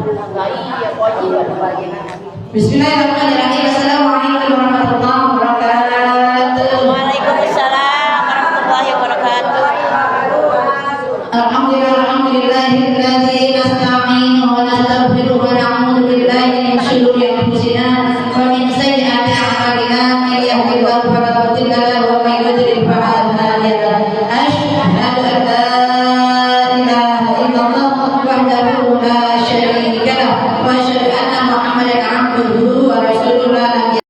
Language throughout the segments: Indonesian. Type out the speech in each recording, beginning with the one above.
Bismillahirrahmanirrahim. Assalamualaikum warahmatullahi wabarakatuh. Waalaikumsalam warahmatullahi wabarakatuh. Alhamdulillahilladzi nasta'inu wa nastaghfiruhu wa na'udzu billahi min shururi anfusina wa min sayyiati a'malina. May yahdihillahu fala mudilla lahu wa may yudlil fala hadiya lahu. Asyhadu an la ilaha illallah wahdahu la syarika lahu wa asyhadu anna Muhammadan 'abduhu wa rasuluhu la nabiyya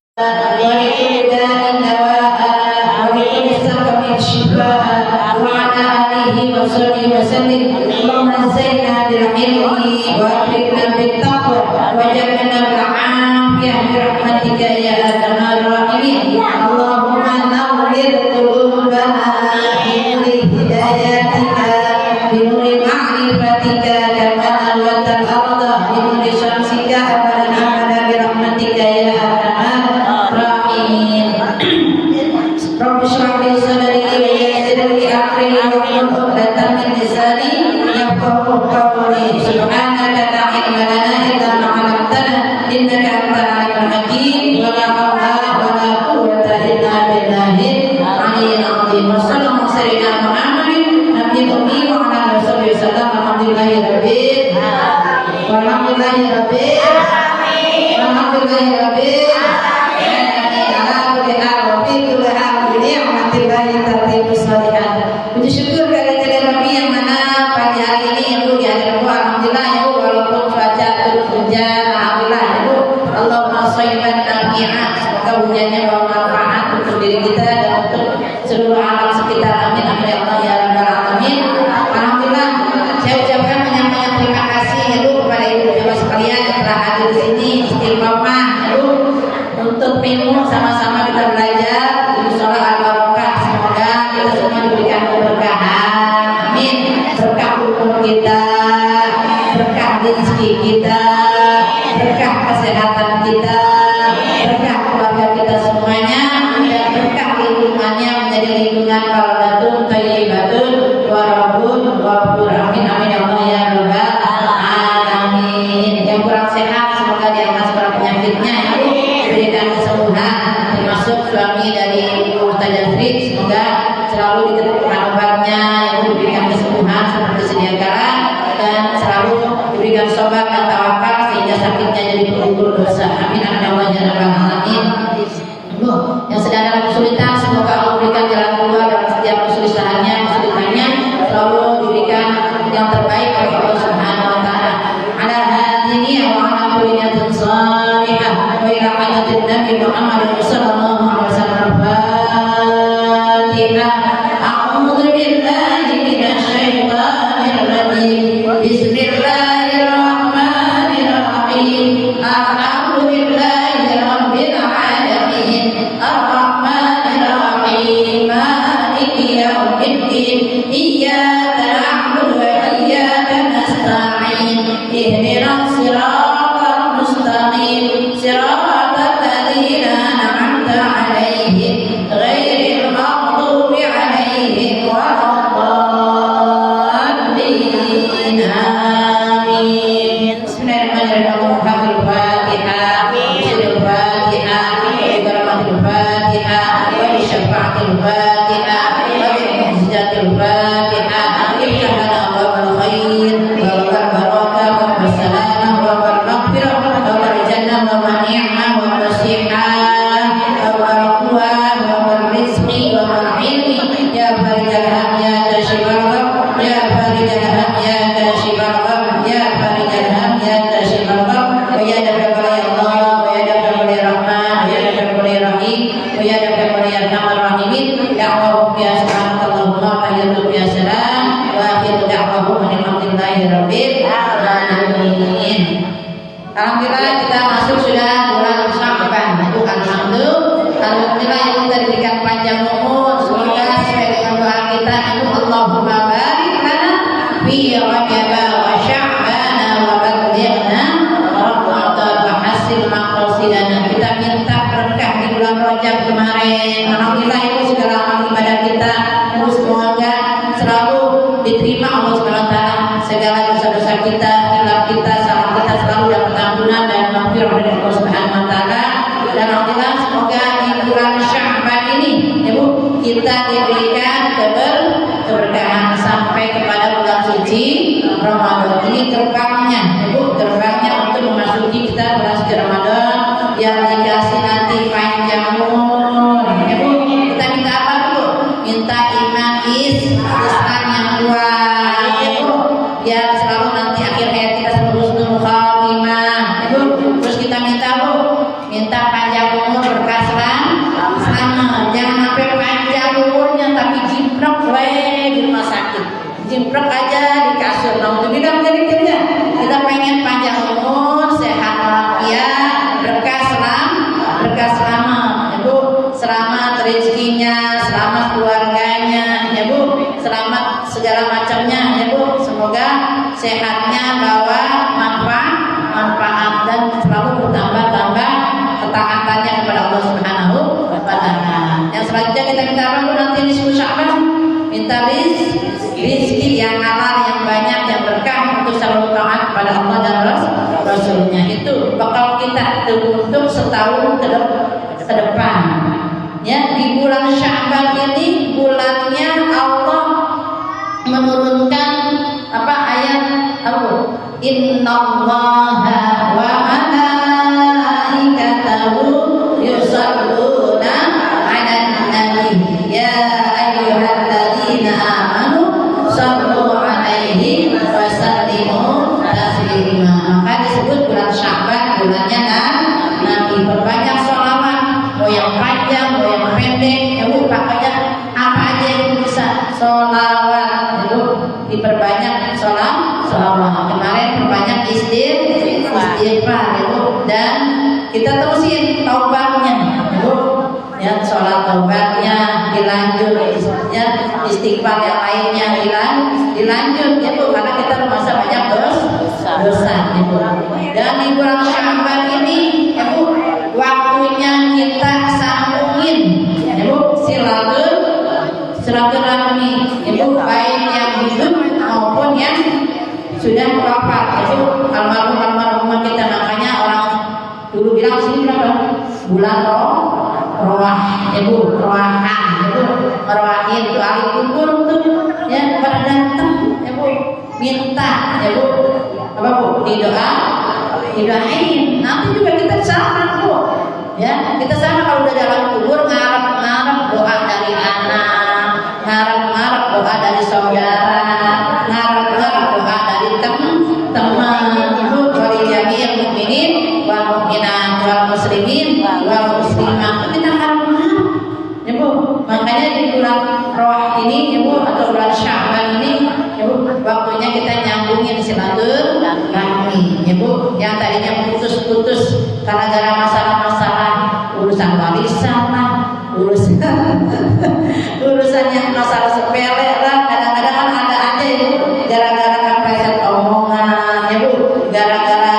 Alhamdulillah kita masuk sudah bulan Sya'ban. Alhamdulillah yang kita diberikan panjang umur. Semoga sesuai dengan doa kita. Allahumma barik lana fi Rajab wa Sya'ban wa ballighna Ramadan wa hasil maqasidana. Kita minta berkah di bulan Rajab kemarin. Alhamdulillah itu segala amal ibadah kita. Semoga selalu diterima Allah Subhanahu wa taala. Segala dosa-dosa kita, hilaf kita, salah kita kepada Allah dan Rasulnya. Itu bakal kita untuk setahun ke depan. Ya, di bulan Sya'ban ini bulannya Allah menurunkan ayat Innallaha wa malaikatahu yusholluna 'alan nabi ya ayyuhalladzina amanu shallu 'alaihi wa sallimu taslima. Maka disebut bulan Sya'ban bulannya Nabi. Berbanyak sholawat, mau yang panjang mau yang pendek, pokoknya apa aja yang bisa sholawat itu diperbanyak sholawat. Kemarin perbanyak istighfar dan kita terusin taubatnya ya, sholat taubatnya dilanjut ya, istighfar yang lainnya dilanjut ya Bu, karena kita merasa banyak dosa gitu. Dan di bulan Sya'ban ini ya Bu, waktunya kita sambungin ya Bu silaturahmi ya Bu, baik yang hidup maupun yang sudah wafat. Itu almarhumah kita. Makanya orang dulu bilang sini berapa bulan roh ya Bu, rohan ya Bu, merohain tuh ahli kubur tuh ya pada datang ya Bu, minta ya Bu didoain. Nanti juga kita sama Bu ya, kita sama kalau udah dalam kubur ngarep doa dari anak, ngarep doa dari saudara, ngarep doa dari teman ibu, wali jami'il mukminin wal mukminat wal muslimin wal muslimat. Kita harap ya Bu. Makanya di bulan roh ini ya Bu, atau bulan Sya'ban ini ya Bu, waktunya kita nyambungin silaturahmi ya Bu, yang tadinya putus-putus gara-gara masalah-masalah urusan warisan lah, urusan yang masalah sepele lah, kadang-kadang kan ada aja ya Bu, gara-gara kepreset omongan ya Bu, gara-gara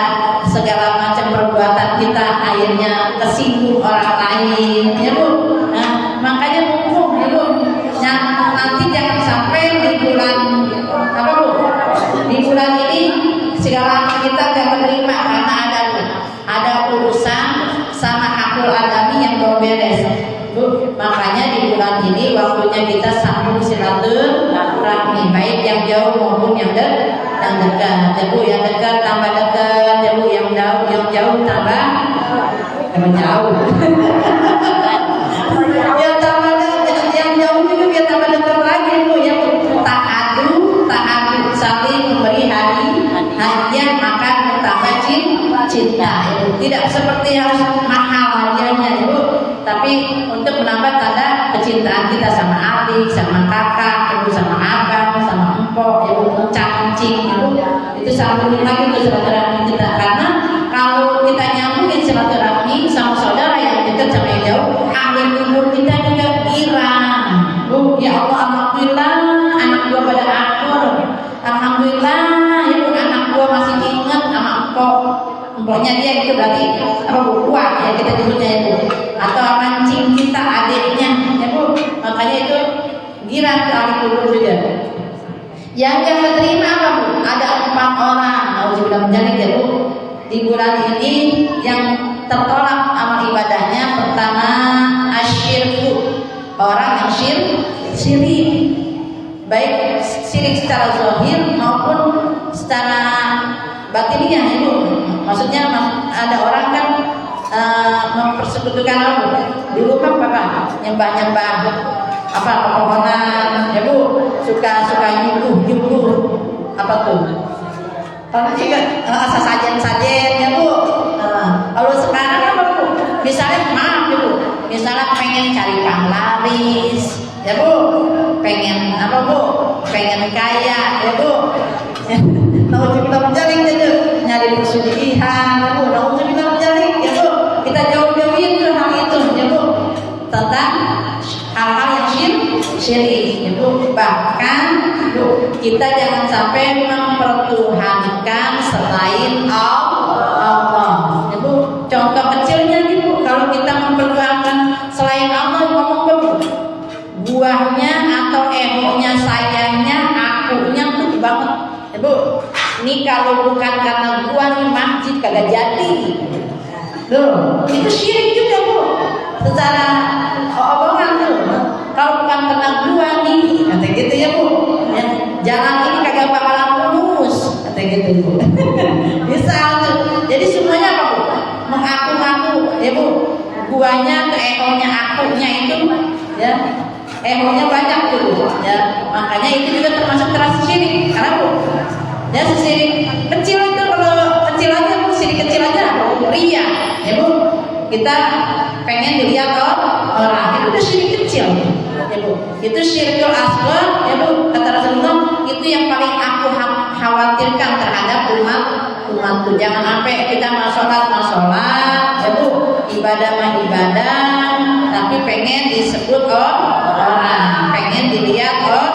segala macam perbuatan kita akhirnya kesinggung orang lain ya Bu. Nah, makanya mumpung ya Bu, nanti jangan sampai di bulan Bu, di bulan ini segala kita gak menerima karena ada urusan sama hakul adami yang belum beres Bu. Makanya di bulan ini waktunya kita sambung silaturahmi, baik yang jauh maupun yang dekat ya Bu. Yang dekat tambah dekat ya Bu, yang jauh tambah jauh yang tambah dekat, yang jauh juga biar tambah dekat lagi Bu ya Bu. Ta'adu saling memberi hadiah maka bertambah cinta ya Bu. Tidak seperti harus mahal hadiahnya ya Bu, tapi untuk menambah tanda kecintaan kita sama adik, sama kakak, ibu, sama abang, sama empok, ya Bu, cacing, ya Bu. Itu sambungin lagi tuh silaturahmi kita, karena kalau kita nyambungin silaturahmi sama saudara yang dekat sama yang jauh, akhir umur kita juga girang Bu. Ya Allah, alhamdulillah anak gua pada akur, alhamdulillah ya Bu, anak gua masih ingat sama empoknya dia, itu berarti Bu, kuat ya kita disebutnya ya Bu, atau mancing kita adiknya ya Bu. Makanya itu girang ke ahli kubur juga. Yang gak terima apa Bu? Ada 4 orang, nauzubillah menjalik ya Bu, di bulan ini yang tertolak amal ibadahnya. Pertama, asyirku, orang yang syirik, baik syirik secara zahir maupun secara batiniah ya Bu. Maksudnya ada orang kan mempersekutukan Allah. Dulu kan Bapak nyembah pepohonan ya Bu, suka nyuguh apa tuh? Kalau juga sajen ya Bu. Kalau sekarang apa Bu? Misalnya maaf ya Bu, misalnya pengen cari panglaris ya Bu, pengen apa Bu? Pengen kaya ya Bu. Nauzubillah menjalik aja, nyari pesugihan ya Bu. Nauzubillah menjalik ya Bu. Kita jauh-jauhin tuh hal itu ya Bu, tentang hal-hal yang syirik ya Bu. Bahkan Bu, kita jangan sampai mempertuhankan selain Allah ya Bu. Contoh kecilnya nih Bu, kalau kita mempertuhankan selain Allah, ngomong Bu, buahnya atau ehonya, sayangnya, akunya tuh banget ya Bu. Ini kalau bukan karena kagak jadi. Tuh, itu syirik juga Bu. Secara omongan tuh. Kalau bukan kena gua nih, kata gitu ya Bu. Ya, jalan ini kagak bakalan lurus, kata gitu Bu. Bisa tuh. Jadi semuanya apa Bu? Mengaku-ngaku, ya Bu. Guanya ke ehonya akunya itu, ya. Ehonya banyak tuh Bu. Ya, makanya itu juga termasuk keras syirik. Karena Bu, ya syirik kecil itu kalau kecil aja Bu, syirik kecil aja ria, ya Bu. Kita pengen dilihat orang, itu udah syirik kecil, ya Bu. Itu syirikul asghar, ya Bu. Kata Rasulullah, itu yang paling aku khawatirkan terhadap umatku. Jangan sampai kita mau sholat, ya Bu. Ibadah mah ibadah, tapi pengen disebut orang, pengen dilihat orang.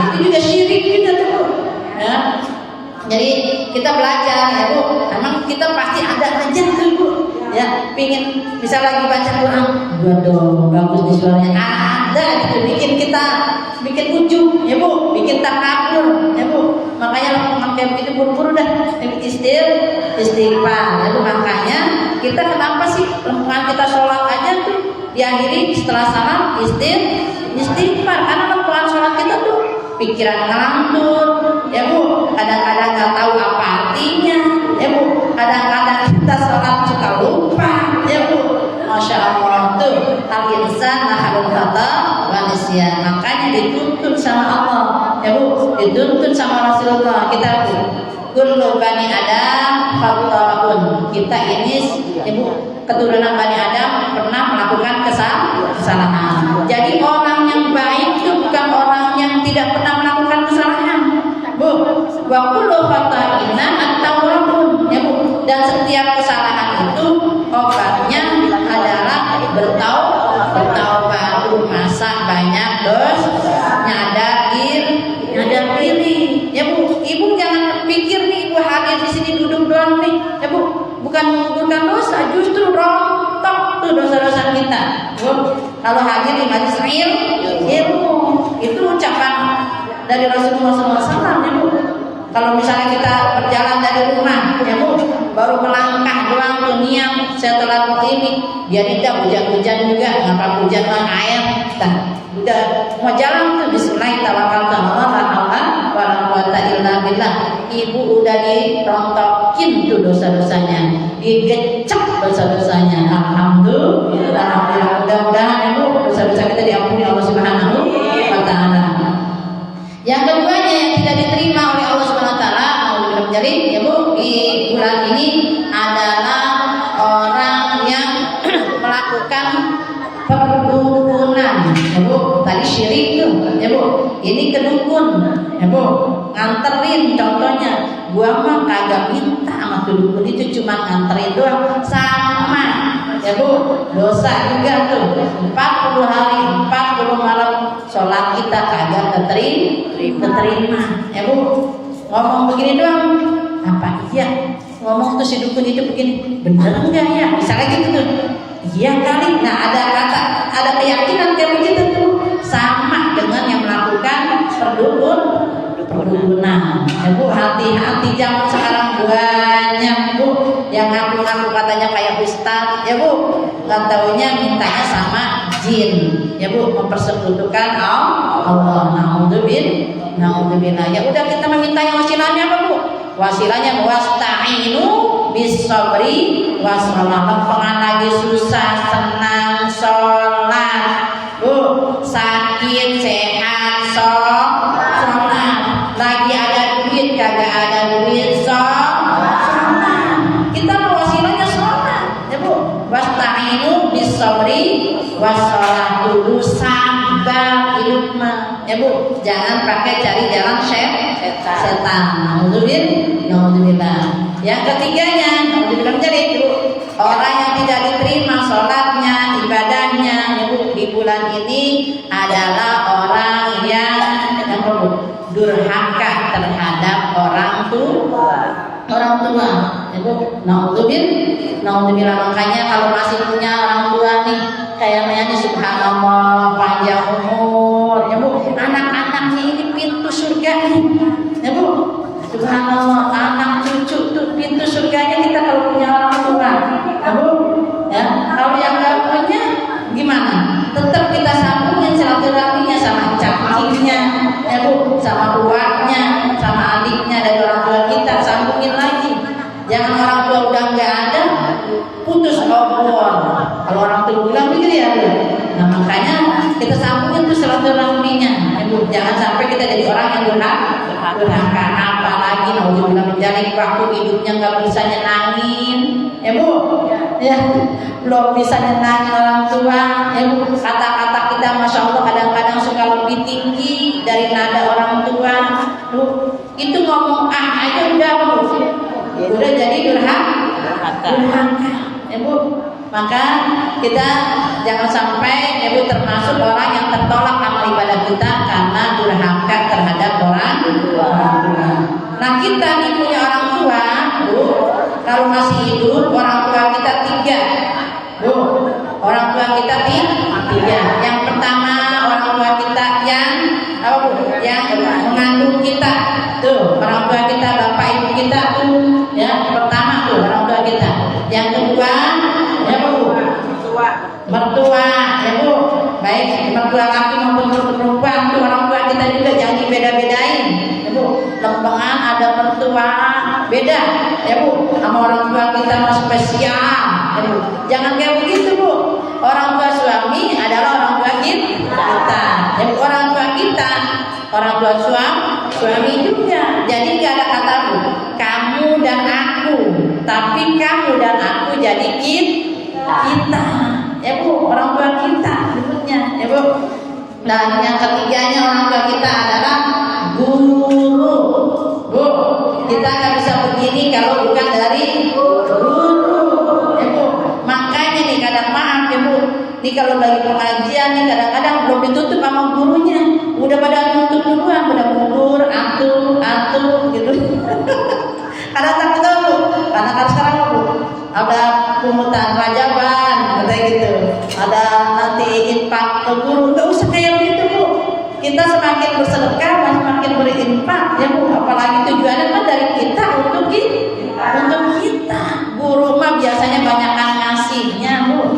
Itu juga syirik juga tuh Bu. Ya. Jadi kita belajar ya Bu. Emang kita pasti ada aja tuh Bu. Ya, pingin bisa lagi baca Quran, waduh bagus di suaranya, ada gitu, bikin ujub ya Bu, bikin takabur ya Bu. Makanya kayak begitu buru-buru dah istighfar ya Bu. Makanya kita kenapa sih lempungan kita sholat aja tuh diakhiri setelah salam istighfar, karena lempungan sholat kita tuh pikiran ngelantur ya Bu. Kadang-kadang nggak tahu apa artinya ya Bu. Kadang-kadang kita sholat suka lupa ya Bu. Masya Allah tuh al-insan lahalul khata wa nisyan. Makanya dituntut sama Allah ya Bu, dituntut sama Rasulullah. Kita kullu bani Adam khata'un. Kita ini ya Bu, keturunan Bani Adam pernah melakukan kesalahan. Jadi orang yang baik itu bukan orang yang tidak pernah melakukan kesalahan Bu. Wa kullu khata'inna at-tawwabun ya Bu. Dan setiap kesalahan itu obatnya adalah bertaubat. Masa banyak nyadar diri ya Bu. Ibu jangan pikir nih Ibu hadir di sini duduk doang nih ya Bu, bukan menggugurkan dosa, justru rontok tuh dosa-dosa kita Bu. Kalau hadir di majelis ilmu itu ucapan dari Rasulullah SAW ya Bu. Kalau misalnya kita berjalan dari rumah ya Bu, baru melangkah doang tuh niat setelah ini, biar tidak hujan-hujan juga, ngapa hujan mah air, udah mau jalan tuh bismillahirrahmanirrahim, wala quwata illa billah. Ibu udah dirontokin tuh dosa-dosanya, digecek dosa-dosanya. Alhamdulillah, mudah-mudahan Ibu dosa-dosa kita diampuni Allah Subhanahu wa taala. Yang keduanya yang tidak diterima oleh Allah Subhanahu wa taala, jadi ya Bu, di bulan ini adalah orang yang melakukan perdukunan ya Bu. Tadi syirik tuh ya Bu, ini kedukun ya Bu, nganterin. Contohnya gua mah kagak minta sama dukun itu, cuma nganterin doang, sama ya Bu, dosa juga tuh. 40 hari 40 malam sholat kita kagak keterima ya Bu. Ngomong begini doang, apa iya ngomong tuh si dukun itu begini, bener enggak ya, misalnya gitu tuh, iya kali. Nah ada keyakinan kayak begitu tuh, sama dengan yang melakukan perdukunan ya Bu. Hati-hati, zaman sekarang banyak Bu yang ngaku-ngaku katanya kayak ustaz ya Bu, nggak taunya mintanya sama jin ya Bu, mempersekutukan Allah. Naudzubillah. Ya udah, kita memintanya wasilahnya apa Bu? Wasilahnya wasta'inu bis-sabri was-salah. Lempengan lagi susah senang sholat Bu, sakit sehat sholat, lagi ada duit kagak ada duit sholat. Kita mau wasilahnya sholat ya Bu. Wasta'inu bis-sabri was-salah, dulu sabar hidup mah ya Bu, jangan pakai cari jalan setan. Naudzubillah. Yang ketiganya, jadi orang yang tidak diterima sholatnya, ibadahnya ya Bu, di bulan ini adalah orang yang durhaka terhadap orang tua ya Bu. Naudzubillah. Makanya kalau masih punya orang tua nih, kayaknya nih subhanallah panjang umur ya Bu, anak-anaknya ini pintu surga nih ya Bu. Subhanallah, anak cucu tuh pintu surganya obor. Kalau orang tua bilang begitu ya Bu. Nah makanya kita sambungin tuh silaturahminya. Ibu, jangan sampai kita jadi orang yang durhaka. Apalagi naudzubillah menjalin waktu hidupnya nggak bisa nyenangin, ya Bu. Ya, belum bisa nyenangin orang tua. Ya Bu, kata-kata kita masya Allah kadang-kadang suka lebih tinggi dari nada orang tua. Bu, itu ngomong aja udah Bu. Udah jadi durhaka. Ya Bu. Maka kita jangan sampai ibu termasuk orang yang tertolak amal ibadah kita karena durhaka terhadap orang tua. Nah kita nih punya orang tua, Bu, kalau masih hidup orang tua kita 3, Bu. Orang tua kita 3. Yang pertama orang tua kita yang apa Bu? Yang mengandung kita, tuh orang tua kita, bapak ibu kita tuh, ya pertama tuh orang tua kita. Yang kedua ya Bu, mertua ya Bu, baik mertua laki maupun mertua perempuan tuh orang tua kita juga, jangan dibeda-bedain ya Bu. Lempengan ada mertua beda ya Bu, sama orang tua kita mah spesial ya Bu. Jangan kayak begitu Bu. Orang tua suami adalah orang tua kita ya Bu. Orang tua kita, orang tua suami juga. Jadi gak ada kata Bu kamu dan aku, tapi kamu dan aku jadi kita ya Bu, orang tua kita sebutnya ya Bu. Dan yang ketiganya orang tua kita adalah guru Bu. Kita nggak bisa begini kalau bukan dari guru ya Bu. Makanya nih kadang maaf ya Bu, nih kalau lagi pengajian nih kadang-kadang belum ditutup sama gurunya, udah pada nutup duluan, udah mundur atuh gitu. Karena takut Bu, karena kan sekarang Bu ada pungutan rajaban katanya gitu, ada nanti infak ke guru, nggak usah kayak gitu Bu. Kita semakin bersedekah semakin berinfak ya Bu, apalagi tujuannya kan dari kita untuk kita. Guru mah biasanya banyakan ngasihnya Bu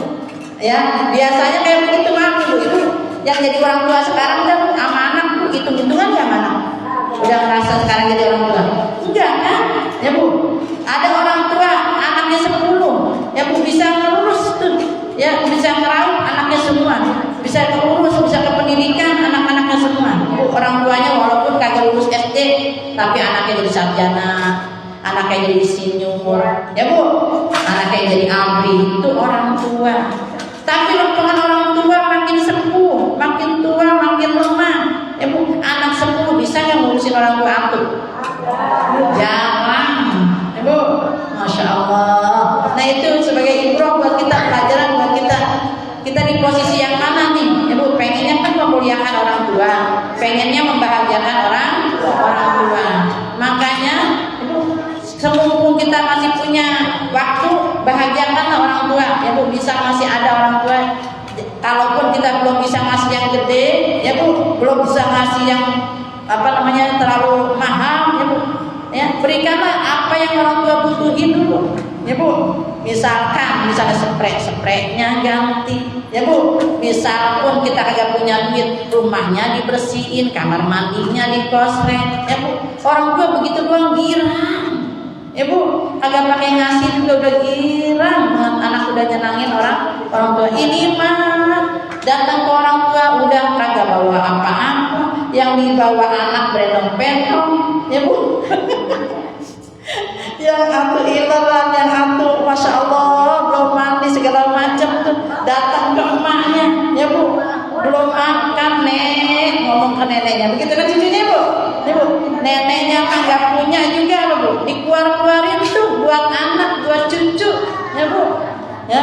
ya, biasanya kayak begitu mah Bu. Ibu yang jadi orang tua sekarang udah sama anak Bu, hitung-hitungan ya mana udah ngerasa sekarang jadi orang tua enggak kan ya Bu. Ada orang tua anaknya 10 ya Bu, bisa ngurus tuh ya, bisa ngeraup anaknya semua, bisa keurus, bisa ke pendidikan anak-anaknya semua Bu. Orang tuanya walaupun kagak lulus SD tapi anaknya jadi sarjana, anaknya jadi insinyur ya Bu, anaknya jadi abri, itu orang tua. Tapi lempengan orang tua makin sepuh, makin tua, makin lemah ya Bu. Anak 10 bisa nggak ngurusin orang tua aku? Jangan ya Bu. Masya Allah. Nah itu sebagai ibrah buat kita, pelajaran buat kita. Kita di posisi yang mana nih ya Bu? Pengennya kan memuliakan orang tua, pengennya membahagiakan orang tua. Makanya Ibu, semumpung kita masih punya waktu, bahagiakanlah orang tua ya Bu. Bisa masih ada orang tua, kalaupun kita belum bisa ngasih yang gede ya Bu, belum bisa ngasih yang terlalu mahal ya Bu ya, berikanlah apa yang orang tua butuhin dulu ya Bu. Misalnya spraynya ganti ya Bu. Misal pun kita kagak punya duit, rumahnya dibersihin, kamar mandinya dikosret ya Bu. Orang tua begitu doang girang ya Bu, agak pakai ngasih juga udah girang banget, anak udah nyenangin orang tua. Ini mah datang ke orang tua udah kagak bawa apa-apa, yang dibawa anak berendong-pendong ya Bu. Yang atu ileran, yang atu masya Allah belum mandi segala macam tuh datang ke emaknya ya Bu, belum makan nek, ngomong ke neneknya begitu kan cucunya Bu ya Bu. Neneknya kan nggak punya juga loh Bu, dikeluarin tuh buat anak, buat cucu ya Bu ya.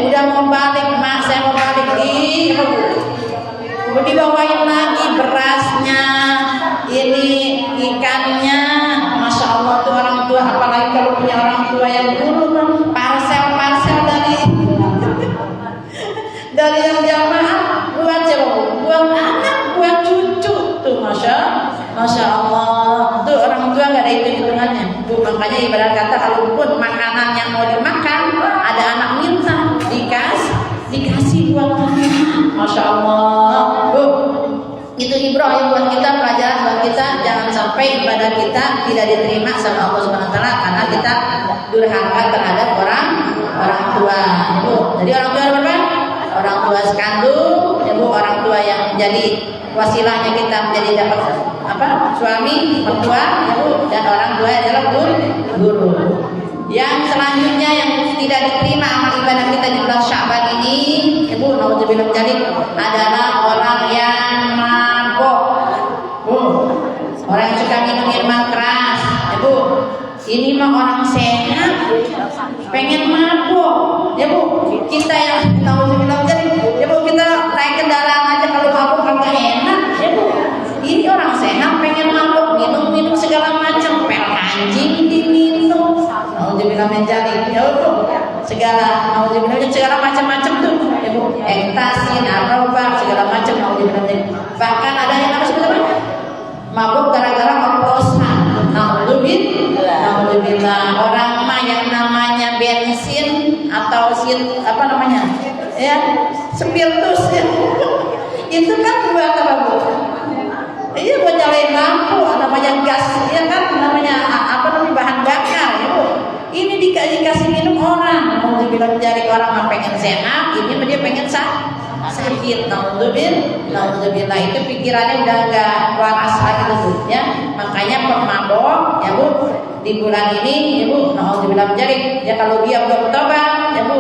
Udah mau balik mak, saya mau balik ya Bu, dibawain lagi berasnya, ini ikannya, masya Allah tuh orang tua. Apalagi kalau punya orang tua yang dulu parcel dari yang jamaah buat siapa Bu? Buat anak, buat cucu tuh, masya Allah tuh orang tua nggak ada hitung-hitungannya Bu. Makanya ibarat kata kalaupun makanan yang mau dimakan ada anak minta, dikasih buat anak, masya Allah Bu. Itu ibrah yang buat kita, pelajaran buat kita. Jangan sampai ibadah kita tidak diterima sama Allah Subhanahu wa taala karena kita durhaka terhadap orang orang tua, ya Bu. Jadi orang tua berapa? Orang tua sekandung, ya Bu, orang tua yang menjadi wasilahnya kita menjadi dapat suami, mertua, ya Bu, dan orang tua adalah guru. Yang selanjutnya yang tidak diterima amal ibadah kita di bulan Sya'ban ini, ya Bu, naudzubillah dzalik, adalah orang yang mabok. Bu, orang yang suka minum minuman keras, ya Bu. Ini mah orang sehat pengen mabuk, ya Bu. Kita yang naudzubillah dzalik, ya Bu, kita naik kendaraan aja kalau mabuk kagak enak, ya Bu. Ini orang sehat pengen mabuk, minum segala macam, pel anjing diminum, naudzubillah dzalik, ya Bu. Segala macam-macam tuh, ya Bu. Ekstasi, narkoba, segala macam, naudzubillah dzalik. Bahkan ada yang apa sebetulnya? Mabuk gara-gara oplosan. Alhamdulillah, orang mah yang namanya bensin atau spiritus ya. Itu kan buat apa Bu? Iya buat nyalain lampu, namanya gas, ya kan, namanya bahan bakar ya Bu. Ini dikasih minum orang, mau dibilang cari orang mah pengen sehat, ini dia pengen sakit. Naudzubillah, itu pikirannya udah enggak waras lagi tuh ya. Makanya pemabok ya Bu di bulan ini ya Bu, naudzubillah dzalik, ya kalau dia belum tobat ya Bu,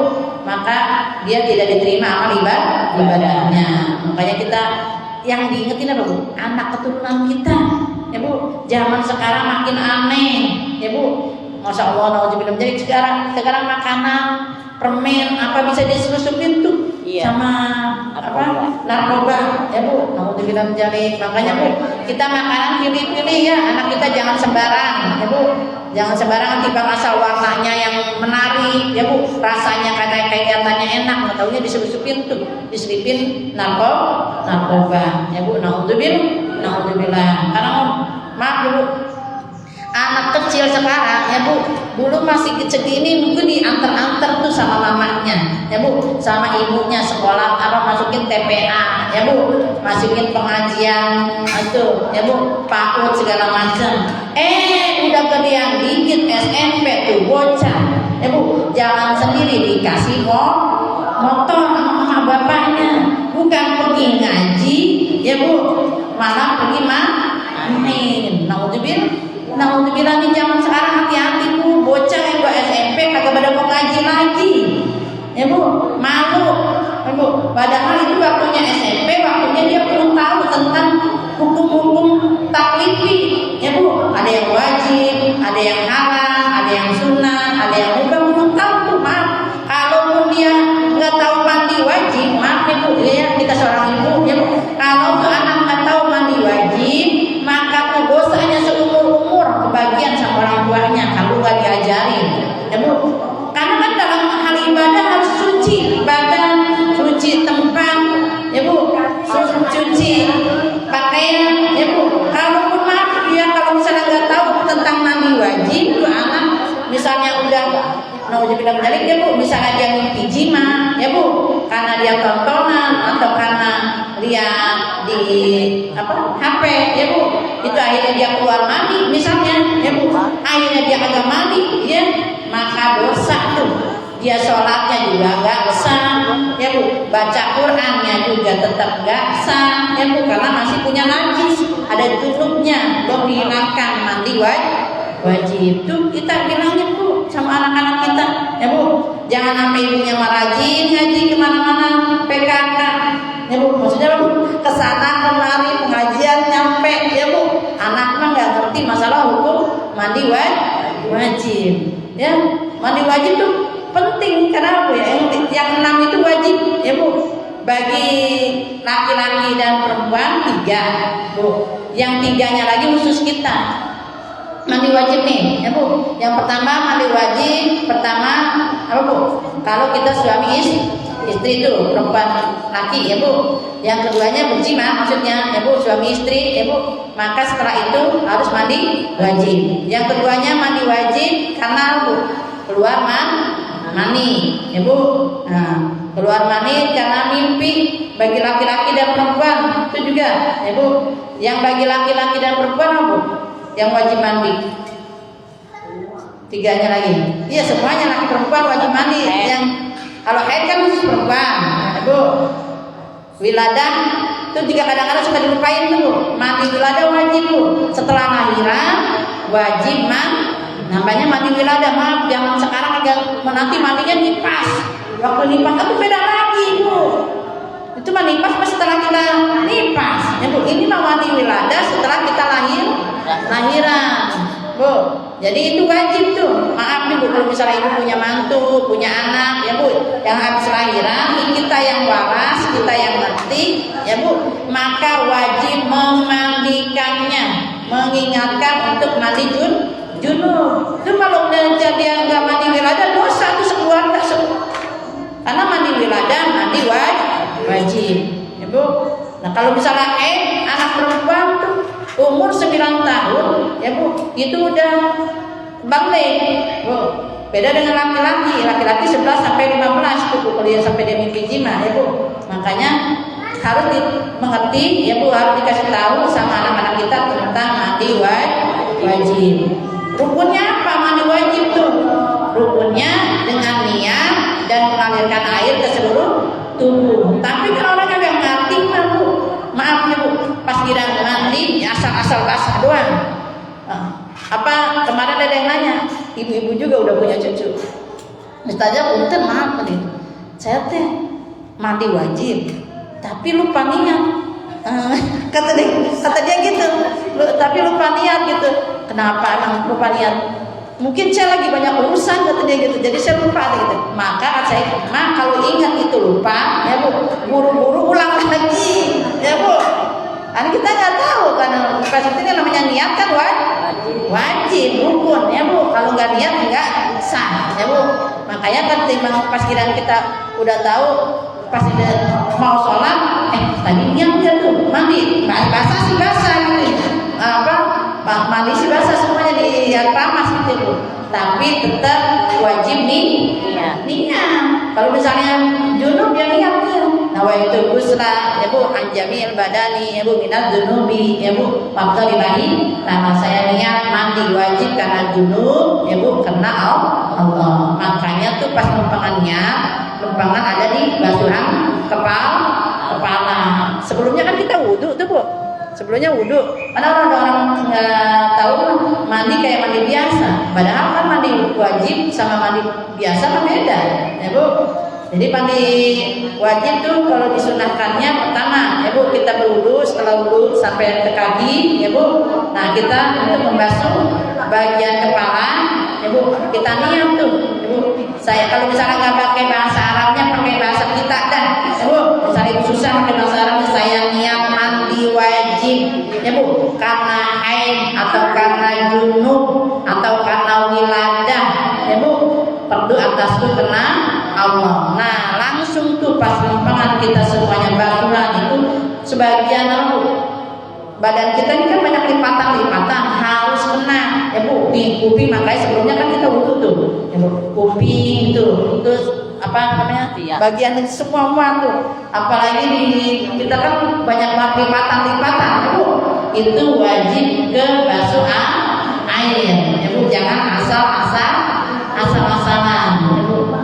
maka dia tidak diterima amal ibadahnya. Makanya kita yang diingetin apa Bu? Anak keturunan kita ya Bu. Zaman sekarang makin aneh ya Bu. Masya Allah, naudzubillah dzalik, sekarang makanan permen apa bisa diselupin tuh sama narkoba ya Bu, naudzubillah dzalik. Makanya Bu, kita makanan pilih-pilih ya, anak kita jangan sembarang ya Bu, jangan sembarangan timbang asal warnanya yang menarik ya Bu, rasanya kelihatannya enak, nggak taunya diselupin narkoba ya Bu, naudzubillah. Karena maaf ya Bu, anak kecil sekarang ya Bu, dulu masih segini nunggu diantar-antar tuh sama mamanya ya Bu, sama ibunya sekolah masukin TPA ya Bu, masukin pengajian itu ya Bu, PAUD segala macam. Udah gedean dikit SMP tuh bocah ya Bu, jalan sendiri dikasih motor sama bapaknya, bukan pergi ngaji ya Bu, malah pergi main. Naudzubillah nih zaman sekarang, hati-hati Bu, bocah yang SMP kagak pada mau ngaji lagi ya Bu, malu ya Bu. Padahal itu waktunya SMP, waktunya dia belum tahu tentang hukum-hukum taklifi ya Bu. Ada yang wajib, ada yang haram, ada yang sunnah, ada yang belum tahu tuh. Maaf, kalaupun dia nggak tahu mandi wajib, maaf ya Bu ya, kita seorang ibu ya Bu, kalau tuh anak nggak tahu mandi wajib, maka tuh dosanya seumur kebagian sama orang tuanya kalau nggak diajarin ya Bu. Karena kan dalam hal ibadah harus suci badan, suci tempat ya Bu, cuci pakaian ya Bu. Kalau maaf ya, kalau misalnya nggak tahu tentang mandi wajib, tuh anak misalnya udah naudzubillah dzalik ya Bu, misalnya dia mimpi jima ya Bu, karena dia tontonan atau karena lihat di HP ya Bu, itu akhirnya dia keluar mandi misalnya ya Bu, akhirnya dia agak mandi ya, maka dosa tuh. Dia sholatnya juga nggak sah ya Bu, baca Qur'annya juga tetap nggak sah ya Bu, karena masih punya najis, ada junubnya, belum dihilangkan mandi wajib. Tuh kita bilangnya Bu sama anak-anak kita ya Bu, jangan sampai ibunya marajin ngaji kemana-mana PKK ya Bu, maksudnya Bu kesana kemari pengajian nyampe ya Bu, anak mah nggak ngerti masalah hukum mandi wajib ya. Mandi wajib tuh penting karena apa ya, yang 6 itu wajib ya Bu, bagi laki-laki dan perempuan 3 Bu, yang 3-nya lagi khusus kita mandi wajib nih ya Bu. Yang pertama mandi wajib pertama apa Bu, kalau kita suami istri itu perempuan laki ya Bu. Yang keduanya berjima maksudnya ya Bu, suami istri ya Bu, maka setelah itu harus mandi wajib. Yang keduanya mandi wajib karena Bu keluar mani ya Bu. Nah, keluar mani karena mimpi bagi laki-laki dan perempuan itu juga ya Bu. Yang bagi laki-laki dan perempuan apa Bu yang wajib mandi? Tiganya lagi. Iya, semuanya laki perempuan wajib mandi. Yang kalau haid kan khusus perempuan, ya Bu. Wiladah itu juga kadang-kadang suka dilupain tuh. Mandi wiladah wajib Bu. Setelah lahiran wajib namanya mandi wiladah. Maaf, jangan sekarang agak nanti mandinya nipas. Waktu nipas itu beda lagi Bu. Itu mah nipas pas setelah kita nipas. Ya Bu, ini mah mandi wiladah setelah kita lahiran. Bu, jadi itu wajib tuh. Maaf nih Bu, kalau misalnya ibu punya mantu, punya anak, ya Bu, yang habis lahiran, kita yang waras, kita yang ngerti, ya Bu, maka wajib memandikannya, mengingatkan untuk mandi junub. Itu kalau dia nggak mandi wiladah dosa tuh sekeluarga. Karena mandi wiladah, mandi wajib, ya Bu. Nah kalau misalnya anak perempuan tuh umur 9 tahun, ya Bu, itu udah balik, Bu. Beda dengan laki-laki. Laki-laki 11 sampai 15 tuh Bu, kalau dia sampai dia mimpi jima, ya Bu. Makanya harus dimengerti, ya Bu, harus dikasih tahu sama anak-anak kita tentang mandi wajib. Rukunnya apa mandi wajib tuh? Rukunnya dengan niat dan mengalirkan air ke seluruh tubuh. Tapi kalau orang yang ngerti mah Bu, maaf ya Bu, pas giliran mandi ya asal-asal basah doang. Apa kemarin ada yang nanya, ibu-ibu juga udah punya cucu. Ustazah punten maaf nih, saya teh mandi wajib, tapi lupa niat. Kata dia gitu, tapi lupa niat gitu. Kenapa emang lupa niat? Mungkin saya lagi banyak urusan, kata dia gitu, jadi saya lupa gitu. Maka saya, kalau ingat itu lupa, ya Bu, buru-buru ulang lagi, ya Bu. Karena kita nggak tahu, karena ini namanya niat kan wajib, rukun, ya Bu. Kalau nggak niat nggak sah, ya Bu. Makanya kan pas kira kita udah tahu, pas udah mau sholat, tadi niat dia tuh mandi, basah sih basah gitu, mandi sih basah semuanya di ramas gitu Bu. Tapi tetap wajib niat. Kalau misalnya junub ya niat ya. Nawaitu ghusla, ya Bu, an jamil badani, ya Bu, minal junubi, ya Bu, faqdarilahi. Nah, saya niat mandi wajib karena junub, ya Bu, karena Allah. Makanya tuh pas lempangan ada di basuhan kepala. Sebelumnya kan kita wudu tuh Bu. Sebelumnya wudu. Karena orang nggak tahu mandi kayak mandi biasa. Padahal kan mandi wajib sama mandi biasa kan beda, ya Bu. Jadi mandi wajib tuh kalau disunahkannya pertama, ya Bu, kita berwudu, setelah wudu sampai ke kaki, ya Bu. Nah kita untuk membasuh bagian kepala, ya Bu, kita niat tuh, ya Bu. Saya kalau misalnya nggak pakai bahasa Arabnya, pakai bahasa kita dan, ya Bu. Misalnya ibu susah pakai bahasa Arabnya, saya niat mandi wajib, ya Bu, karena haid atau karena junub atau karena wiladah, ya Bu. Perdu atasku kena Allah. Nah langsung tuh pas lempangan kita semuanya basuhan itu sebagian badan kita ini kan banyak lipatan harus kena, ya Bu. Kuping makanya sebelumnya kan kita wudu tuh, ya Bu, kuping tuh, terus apa namanya bagian semua tuh, apalagi kita kan banyak lipatan, ya Bu. Itu wajib ke basuh air, ya Bu. Jangan asal-asalan, ya Bu.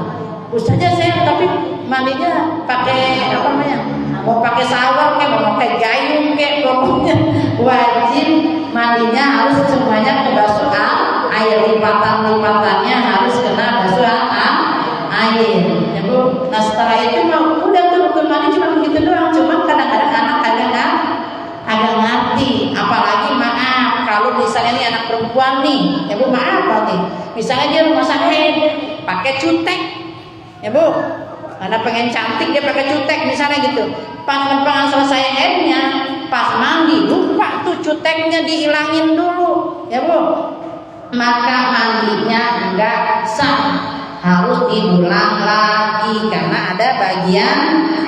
Ustazah saya tapi mandinya pakai apa namanya? Mau pakai shower kayak mau pakai gayung kayak, pokoknya wajib mandinya harus semuanya ke basuh air. Lipatan-lipatannya harus kena basuh air, ya Bu. Nah setelah itu udah tuh mandi cuma begitu doang. Cuma kadang-kadang anak agak ngerti, apalagi maaf kalau misalnya nih anak perempuan nih, ya Bu, maaf nih, misalnya dia rumah sakit pakai cutek, ya Bu, karena pengen cantik dia pakai cutek misalnya gitu. Pas lempangan selesai airnya, pas mandi lupa tuh cuteknya dihilangin dulu, ya Bu. Maka mandinya enggak sah, harus diulang lagi karena ada bagian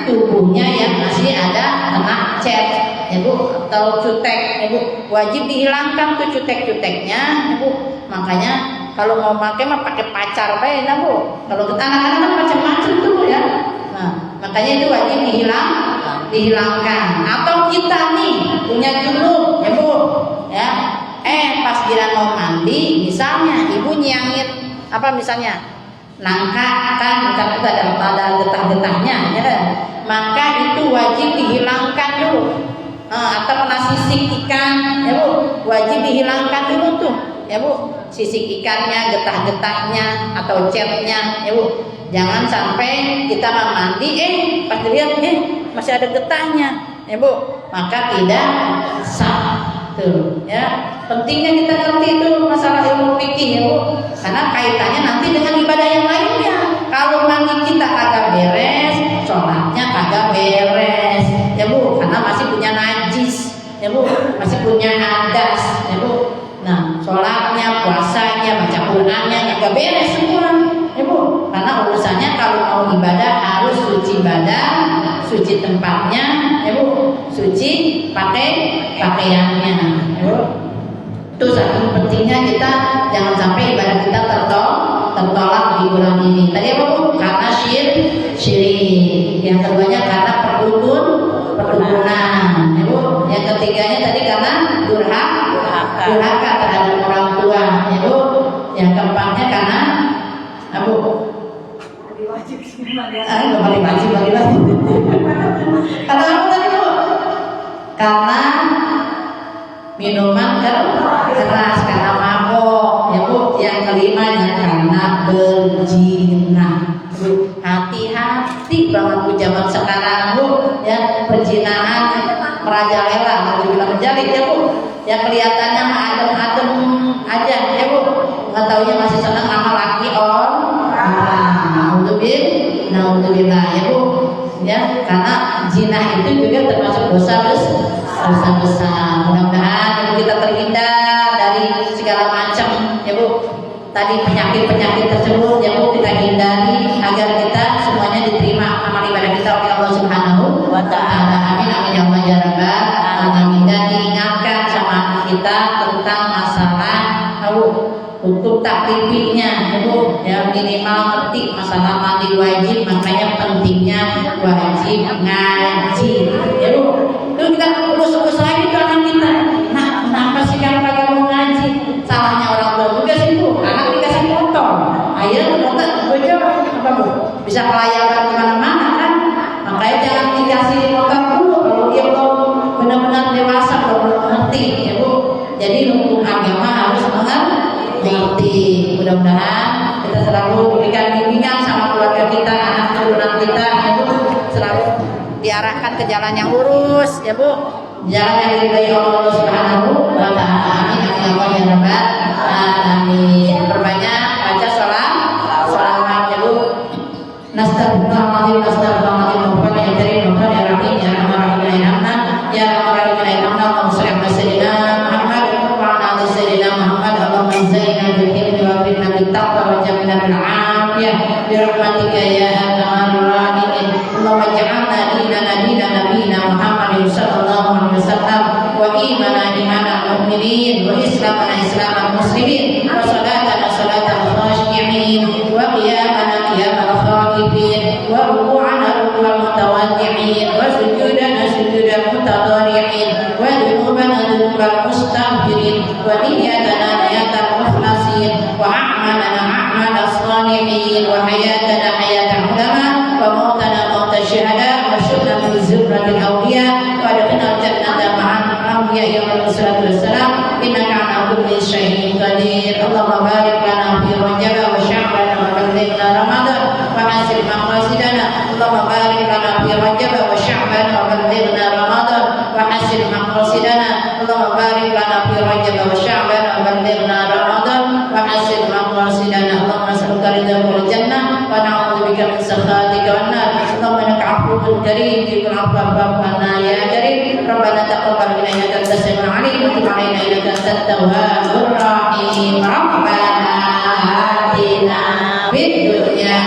tubuhnya yang masih ada kena cat, ya Bu, atau cutek, ya Bu. Wajib dihilangkan tuh cutek-cuteknya, ya Bu. Makanya kalau mau pakai mah pakai pacar bae, nah Bu. Kalau anak-anak kan macam-macam tuh ya. Nah, makanya itu wajib dihilangkan. Atau kita nih punya junub, ya Bu, ya. Pas pas giliran mau mandi, misalnya ibu nyiangin apa misalnya nangka kan kita ada getah-getahnya ya kan? Maka itu wajib dihilangkan dulu. Atau kena sisik ikan ya Bu, wajib dihilangkan dulu tuh ya Bu, sisik ikannya, getah-getahnya atau catnya ya Bu. Jangan sampai kita mau mandi pas dilihat masih ada getahnya ya Bu, maka tidak sah tuh ya. Pentingnya kita ngerti itu masalah ilmu fikih ya Bu, karena kaitannya nanti dengan ibadah yang lainnya. Kalau mandi kita kagak beres, sholatnya kagak beres ya Bu, karena masih punya najis ya Bu, masih punya hadas ya Bu. Nah, sholatnya, puasanya, baca Qur'annya kagak beres semua ya Bu, karena urusannya kalau mau ibadah harus suci badan, suci tempatnya ya Bu, suci pakaiannya ya Bu. Itu saking pentingnya kita jangan sampai ibadah kita tertolak di bulan ini. Tadi apa Bu? Karena syirik. Yang keduanya karena perdukunan ya Bu. Yang ketiganya tadi karena durhaka terhadap orang tua ya Bu. Yang keempatnya karena apa Bu? Wajib. Karena apa tadi Bu? Karena minuman keras, karena mabok ya Bu. Yang kelimanya karena berzina Bu. Hati-hati banget Bu zaman sekarang Bu ya, perzinahan merajalela, mau dibilang menjalik ya Bu ya, kelihatannya adem-adem aja ya Bu, nggak taunya masih senang sama laki naudzubillah ya Bu ya, karena zina itu juga termasuk dosa besar. Mudah-mudahan kita terhindar dari segala macam ya Bu, tadi penyakit tersebut ya Bu, kita hindari agar kita semuanya diterima amal ibadah kita oleh Allah Subhanahu wa taala. Amin amin ya Allah ya rabbal alamin. Dan diingatkan sama kita tentang masalah hukum taklifinya ya Bu ya, minimal ngerti masalah mandi wajib, makanya pentingnya wajib ngaji ya Bu. Itu kita urus lagi ke anak kita. Nah, kenapa sih kan kagak mau ngaji? Salahnya orang tua juga sih Bu, anak dikasih motor, akhirnya motor bocor apa Bu, bisa kelayakan di mana-mana kan. Makanya jangan dikasih motor dulu kalau dia belum benar-benar dewasa, belum mengerti ya Bu. Jadi hukum agama harus mengerti. Mudah-mudahan kita selalu diberikan bimbingan sama keluarga kita, anak keturunan kita ya Bu, selalu diarahkan ke jalan yang lurus ya Bu, jalan yang diridhai Allah Subhanahu wa taala. Amin ya Allah ya rabbal alamin. Perbanyak baca sholawat ya Bu. Nastaghfirullahaladzim Rabbana ya karim Rabbana ya rahim ya rahman rahim ya rahman ya rahman rahim ya rahman. Allahumma shalli ala sayyidina Muhammad wa ala ali sayyidina Muhammad. Allahumma zayyinna bil hilmi wa akrimna bit taqwa wa jamilna bil afiyah bi rahmatika ya arhamar rahimin. Allahumma ij'alna dinana dina nabiyina Muhammadin sallallahu alaihi wasallam wa imana mu'minin wa islamana islamal muslimin wa salatana salatal khashi'in wa qiyamana qiyamal khaifin wa ruku'ana ruku'al mutawaddi'in wa sujudana sujudal mutadari'in wa dhunubana dhunubal mustaghfirin wa niyatana niyatal mukhlasin wa a'malana a'malas salihin wa hayatana hayatal ulama wa mautana mautal syuhada wa syukrana min zumratil awliya wa adkhilna jannata ma'al anbiya alaihi salatu wassalam innaka ala kulli syai'in qadir. Allahumma barik lana fi rajab wa sya'ban wa ballighna ramadan wa hasil maqasidana. Allahumma barik lana fi rajab wa sya'ban wa ballighna ramadan wa hasil maqasidana. Allahumma barik lana fi rajab wa sya'ban wa ballighna ramadan wa hasil maqasidana. Allahumma as'aluka ridha wal jannah wa na'udzubika min sakhatika wan nar. Allahumma innaka 'afuwwun karim tuhibbul 'afwa fa'fu 'anna ya karim. Rabbana taqabbal minna innaka antas samiul 'alim wa tub 'alaina innaka antat tawwabur rahim. Rabbana atina fid dunya